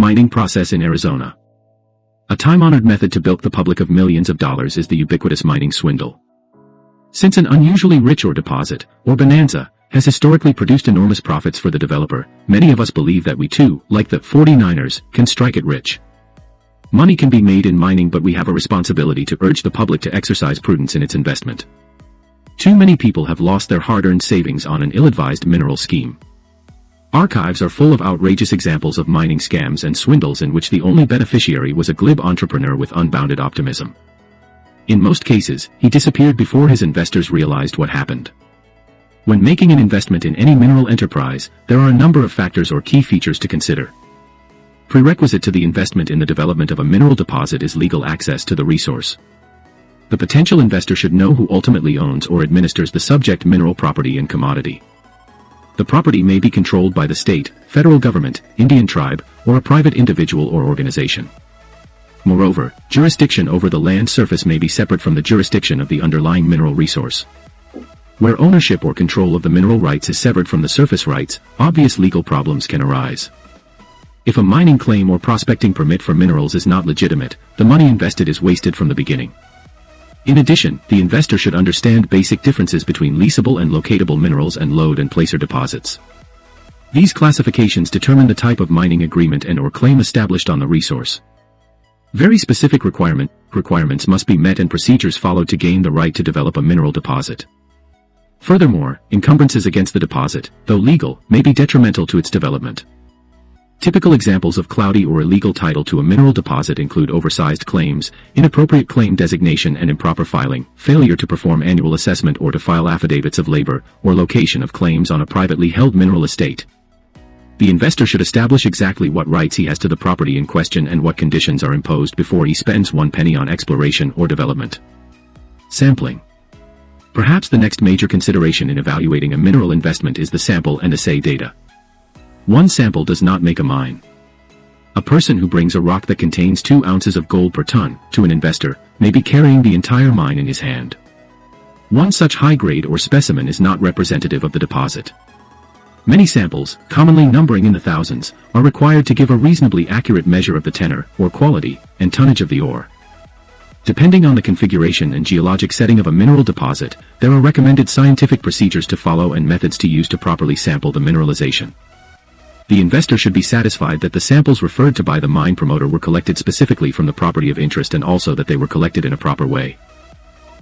mining process in Arizona. A time-honored method to bilk the public of millions of dollars is the ubiquitous mining swindle. Since an unusually rich ore deposit, or bonanza, has historically produced enormous profits for the developer, many of us believe that we too, like the 49ers, can strike it rich. Money can be made in mining, but we have a responsibility to urge the public to exercise prudence in its investment. Too many people have lost their hard-earned savings on an ill-advised mineral scheme. Archives are full of outrageous examples of mining scams and swindles in which the only beneficiary was a glib entrepreneur with unbounded optimism. In most cases, he disappeared before his investors realized what happened. When making an investment in any mineral enterprise, there are a number of factors or key features to consider. Prerequisite to the investment in the development of a mineral deposit is legal access to the resource. The potential investor should know who ultimately owns or administers the subject mineral property and commodity. The property may be controlled by the state, federal government, Indian tribe, or a private individual or organization. Moreover, jurisdiction over the land surface may be separate from the jurisdiction of the underlying mineral resource. Where ownership or control of the mineral rights is severed from the surface rights, obvious legal problems can arise. If a mining claim or prospecting permit for minerals is not legitimate, the money invested is wasted from the beginning. In addition, the investor should understand basic differences between leasable and locatable minerals and load and placer deposits. These classifications determine the type of mining agreement and/or claim established on the resource. Very specific requirements must be met and procedures followed to gain the right to develop a mineral deposit. Furthermore, encumbrances against the deposit, though legal, may be detrimental to its development. Typical examples of cloudy or illegal title to a mineral deposit include oversized claims, inappropriate claim designation and improper filing, failure to perform annual assessment or to file affidavits of labor, or location of claims on a privately held mineral estate. The investor should establish exactly what rights he has to the property in question and what conditions are imposed before he spends one penny on exploration or development. Sampling. Perhaps the next major consideration in evaluating a mineral investment is the sample and assay data. One sample does not make a mine. A person who brings a rock that contains 2 ounces of gold per ton to an investor may be carrying the entire mine in his hand. One such high-grade or specimen is not representative of the deposit. Many samples, commonly numbering in the thousands, are required to give a reasonably accurate measure of the tenor, or quality, and tonnage of the ore. Depending on the configuration and geologic setting of a mineral deposit, there are recommended scientific procedures to follow and methods to use to properly sample the mineralization. The investor should be satisfied that the samples referred to by the mine promoter were collected specifically from the property of interest and also that they were collected in a proper way.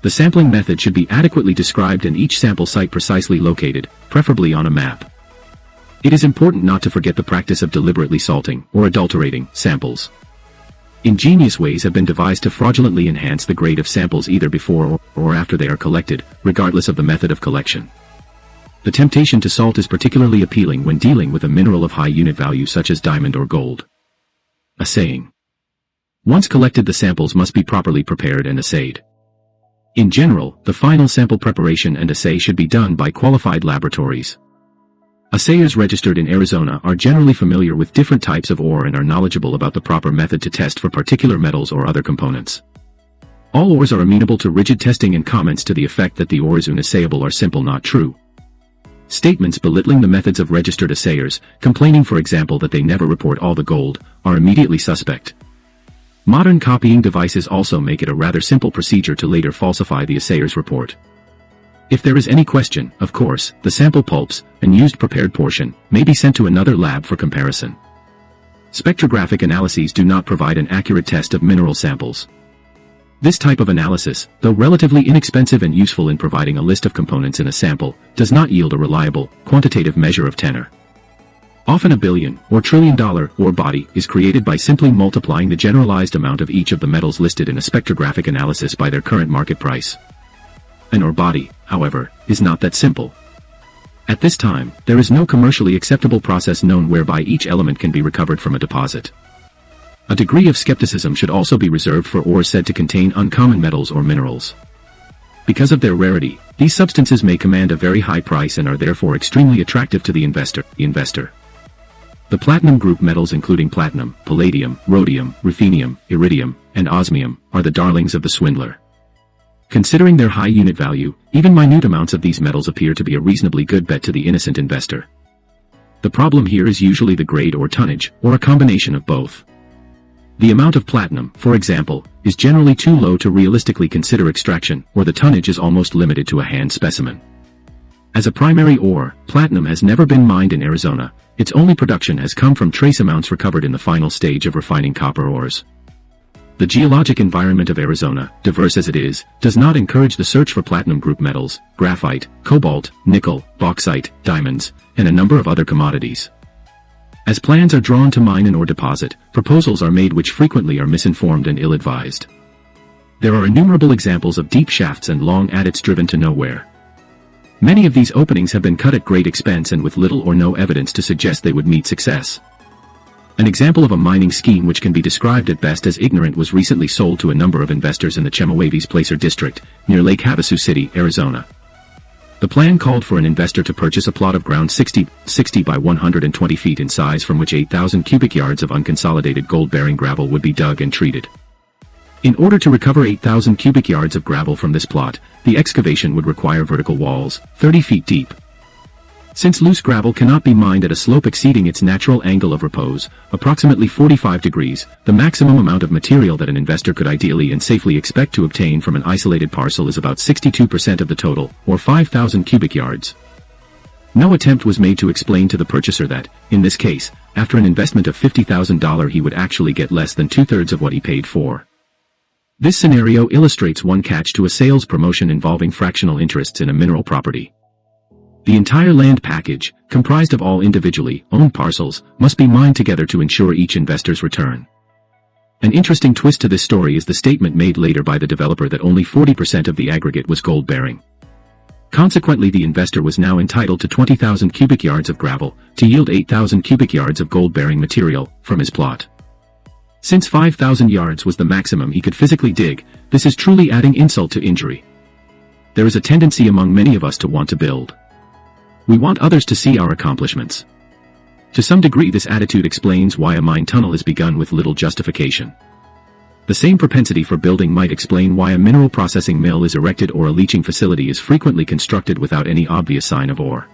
The sampling method should be adequately described and each sample site precisely located, preferably on a map. It is important not to forget the practice of deliberately salting, or adulterating, samples. Ingenious ways have been devised to fraudulently enhance the grade of samples either before or after they are collected, regardless of the method of collection. The temptation to salt is particularly appealing when dealing with a mineral of high unit value such as diamond or gold. Assaying. Once collected, the samples must be properly prepared and assayed. In general, the final sample preparation and assay should be done by qualified laboratories. Assayers registered in Arizona are generally familiar with different types of ore and are knowledgeable about the proper method to test for particular metals or other components. All ores are amenable to rigid testing, and comments to the effect that the ore is unassayable are simple not true. Statements belittling the methods of registered assayers, complaining for example that they never report all the gold, are immediately suspect. Modern copying devices also make it a rather simple procedure to later falsify the assayer's report. If there is any question, of course, the sample pulps, and used prepared portion, may be sent to another lab for comparison. Spectrographic analyses do not provide an accurate test of mineral samples. This type of analysis, though relatively inexpensive and useful in providing a list of components in a sample, does not yield a reliable, quantitative measure of tenor. Often a billion, or trillion-dollar, ore body is created by simply multiplying the generalized amount of each of the metals listed in a spectrographic analysis by their current market price. An ore body, however, is not that simple. At this time, there is no commercially acceptable process known whereby each element can be recovered from a deposit. A degree of skepticism should also be reserved for ores said to contain uncommon metals or minerals. Because of their rarity, these substances may command a very high price and are therefore extremely attractive to the investor. The platinum group metals including platinum, palladium, rhodium, ruthenium, iridium, and osmium, are the darlings of the swindler. Considering their high unit value, even minute amounts of these metals appear to be a reasonably good bet to the innocent investor. The problem here is usually the grade or tonnage, or a combination of both. The amount of platinum, for example, is generally too low to realistically consider extraction, or the tonnage is almost limited to a hand specimen. As a primary ore, platinum has never been mined in Arizona. Its only production has come from trace amounts recovered in the final stage of refining copper ores. The geologic environment of Arizona, diverse as it is, does not encourage the search for platinum group metals, graphite, cobalt, nickel, bauxite, diamonds, and a number of other commodities. As plans are drawn to mine an ore deposit, proposals are made which frequently are misinformed and ill-advised. There are innumerable examples of deep shafts and long adits driven to nowhere. Many of these openings have been cut at great expense and with little or no evidence to suggest they would meet success. An example of a mining scheme which can be described at best as ignorant was recently sold to a number of investors in the Chemehuevis Placer district, near Lake Havasu City, Arizona. The plan called for an investor to purchase a plot of ground 60 by 120 feet in size from which 8,000 cubic yards of unconsolidated gold-bearing gravel would be dug and treated. In order to recover 8,000 cubic yards of gravel from this plot, the excavation would require vertical walls, 30 feet deep. Since loose gravel cannot be mined at a slope exceeding its natural angle of repose, approximately 45 degrees, the maximum amount of material that an investor could ideally and safely expect to obtain from an isolated parcel is about 62% of the total, or 5,000 cubic yards. No attempt was made to explain to the purchaser that, in this case, after an investment of $50,000 he would actually get less than two-thirds of what he paid for. This scenario illustrates one catch to a sales promotion involving fractional interests in a mineral property. The entire land package, comprised of all individually owned parcels, must be mined together to ensure each investor's return. An interesting twist to this story is the statement made later by the developer that only 40% of the aggregate was gold-bearing. Consequently, the investor was now entitled to 20,000 cubic yards of gravel, to yield 8,000 cubic yards of gold-bearing material, from his plot. Since 5,000 yards was the maximum he could physically dig, this is truly adding insult to injury. There is a tendency among many of us to want to build. We want others to see our accomplishments. To some degree, this attitude explains why a mine tunnel is begun with little justification. The same propensity for building might explain why a mineral processing mill is erected or a leaching facility is frequently constructed without any obvious sign of ore.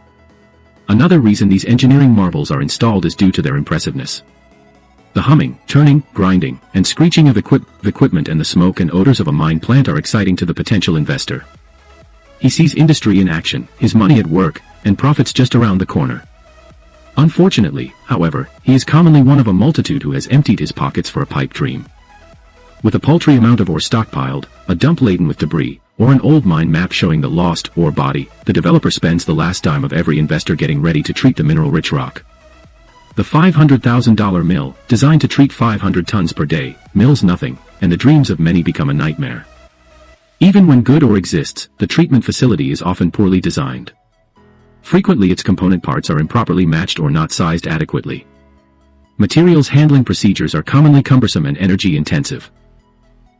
Another reason these engineering marvels are installed is due to their impressiveness. The humming, turning, grinding, and screeching of equipment and the smoke and odors of a mine plant are exciting to the potential investor. He sees industry in action, his money at work, and profits just around the corner. Unfortunately, however, he is commonly one of a multitude who has emptied his pockets for a pipe dream. With a paltry amount of ore stockpiled, a dump laden with debris, or an old mine map showing the lost ore body, the developer spends the last dime of every investor getting ready to treat the mineral-rich rock. The $500,000 mill, designed to treat 500 tons per day, mills nothing, and the dreams of many become a nightmare. Even when good ore exists, the treatment facility is often poorly designed. Frequently its component parts are improperly matched or not sized adequately. Materials handling procedures are commonly cumbersome and energy-intensive.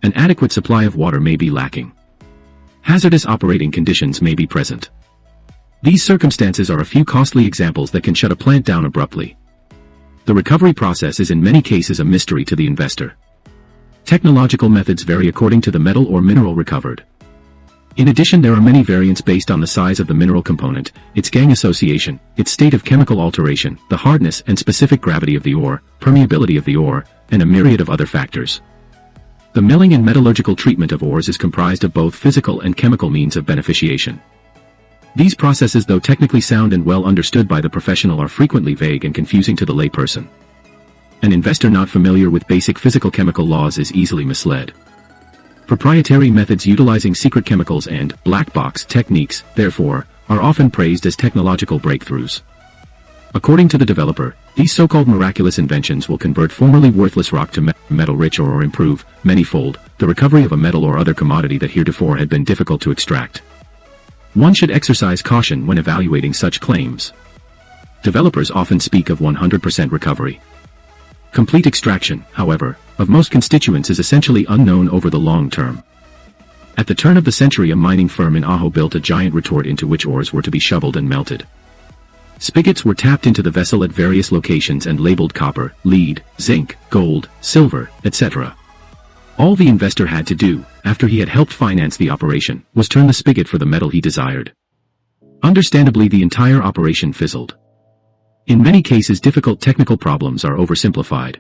An adequate supply of water may be lacking. Hazardous operating conditions may be present. These circumstances are a few costly examples that can shut a plant down abruptly. The recovery process is in many cases a mystery to the investor. Technological methods vary according to the metal or mineral recovered. In addition, there are many variants based on the size of the mineral component, its gangue association, its state of chemical alteration, the hardness and specific gravity of the ore, permeability of the ore, and a myriad of other factors. The milling and metallurgical treatment of ores is comprised of both physical and chemical means of beneficiation. These processes, though technically sound and well understood by the professional, are frequently vague and confusing to the layperson. An investor not familiar with basic physical-chemical laws is easily misled. Proprietary methods utilizing secret chemicals and black box techniques, therefore, are often praised as technological breakthroughs. According to the developer, these so-called miraculous inventions will convert formerly worthless rock to metal-rich or improve, manyfold, the recovery of a metal or other commodity that heretofore had been difficult to extract. One should exercise caution when evaluating such claims. Developers often speak of 100% recovery. Complete extraction, however, of most constituents is essentially unknown over the long term. At the turn of the century, a mining firm in Ajo built a giant retort into which ores were to be shoveled and melted. Spigots were tapped into the vessel at various locations and labeled copper, lead, zinc, gold, silver, etc. All the investor had to do, after he had helped finance the operation, was turn the spigot for the metal he desired. Understandably, the entire operation fizzled. In many cases, difficult technical problems are oversimplified.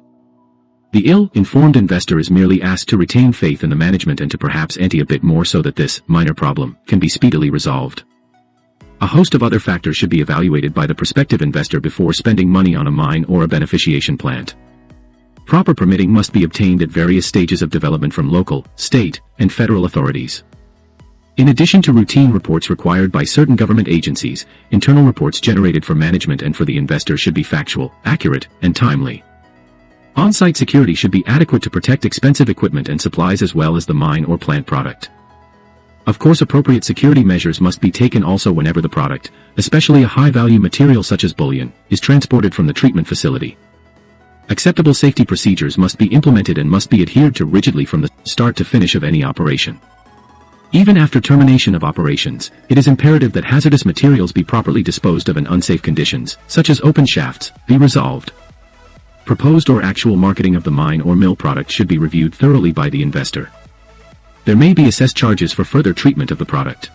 The ill-informed investor is merely asked to retain faith in the management and to perhaps ante a bit more so that this minor problem can be speedily resolved. A host of other factors should be evaluated by the prospective investor before spending money on a mine or a beneficiation plant. Proper permitting must be obtained at various stages of development from local, state, and federal authorities. In addition to routine reports required by certain government agencies, internal reports generated for management and for the investor should be factual, accurate, and timely. On-site security should be adequate to protect expensive equipment and supplies as well as the mine or plant product. Of course, appropriate security measures must be taken also whenever the product, especially a high-value material such as bullion, is transported from the treatment facility. Acceptable safety procedures must be implemented and must be adhered to rigidly from the start to finish of any operation. Even after termination of operations, it is imperative that hazardous materials be properly disposed of and unsafe conditions, such as open shafts, be resolved. Proposed or actual marketing of the mine or mill product should be reviewed thoroughly by the investor. There may be assessed charges for further treatment of the product.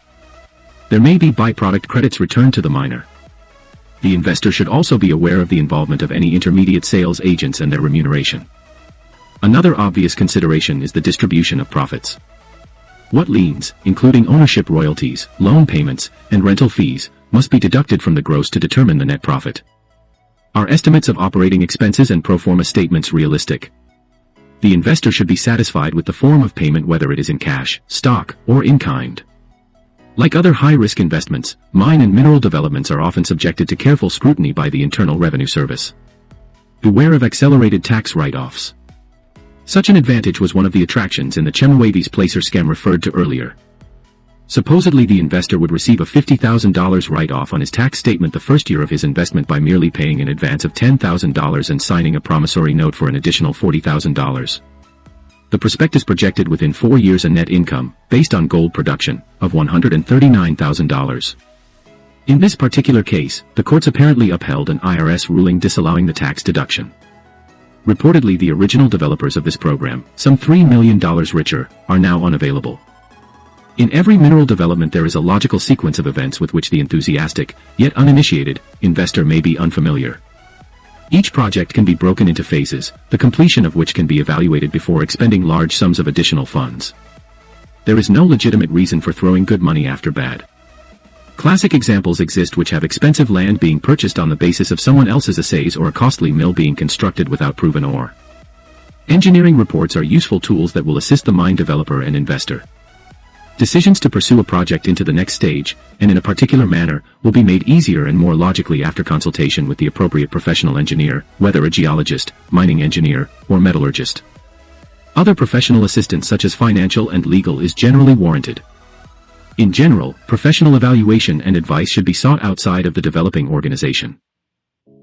There may be byproduct credits returned to the miner. The investor should also be aware of the involvement of any intermediate sales agents and their remuneration. Another obvious consideration is the distribution of profits. What liens, including ownership royalties, loan payments, and rental fees, must be deducted from the gross to determine the net profit? Are estimates of operating expenses and pro forma statements realistic? The investor should be satisfied with the form of payment, whether it is in cash, stock, or in kind. Like other high-risk investments, mine and mineral developments are often subjected to careful scrutiny by the Internal Revenue Service. Beware of accelerated tax write-offs. Such an advantage was one of the attractions in the Chemehuevis placer scam referred to earlier. Supposedly the investor would receive a $50,000 write-off on his tax statement the first year of his investment by merely paying an advance of $10,000 and signing a promissory note for an additional $40,000. The prospectus projected within 4 years a net income, based on gold production, of $139,000. In this particular case, the courts apparently upheld an IRS ruling disallowing the tax deduction. Reportedly the original developers of this program, some $3 million richer, are now unavailable. In every mineral development there is a logical sequence of events with which the enthusiastic, yet uninitiated, investor may be unfamiliar. Each project can be broken into phases, the completion of which can be evaluated before expending large sums of additional funds. There is no legitimate reason for throwing good money after bad. Classic examples exist which have expensive land being purchased on the basis of someone else's assays or a costly mill being constructed without proven ore. Engineering reports are useful tools that will assist the mine developer and investor. Decisions to pursue a project into the next stage, and in a particular manner, will be made easier and more logically after consultation with the appropriate professional engineer, whether a geologist, mining engineer, or metallurgist. Other professional assistance such as financial and legal is generally warranted. In general, professional evaluation and advice should be sought outside of the developing organization.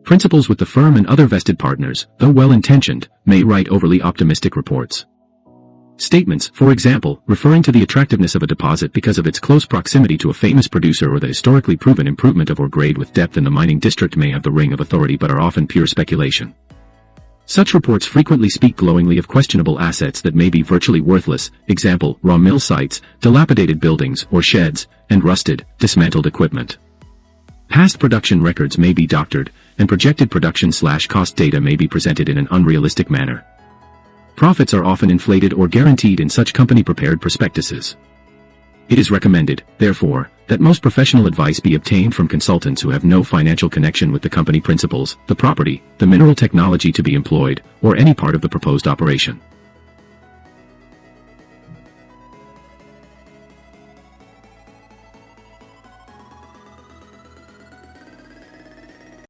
Principals with the firm and other vested partners, though well-intentioned, may write overly optimistic reports. Statements, for example, referring to the attractiveness of a deposit because of its close proximity to a famous producer or the historically proven improvement of ore grade with depth in the mining district may have the ring of authority but are often pure speculation. Such reports frequently speak glowingly of questionable assets that may be virtually worthless, example, raw mill sites, dilapidated buildings or sheds, and rusted, dismantled equipment. Past production records may be doctored, and projected production/cost data may be presented in an unrealistic manner. Profits are often inflated or guaranteed in such company-prepared prospectuses. It is recommended, therefore, that most professional advice be obtained from consultants who have no financial connection with the company principals, the property, the mineral technology to be employed, or any part of the proposed operation.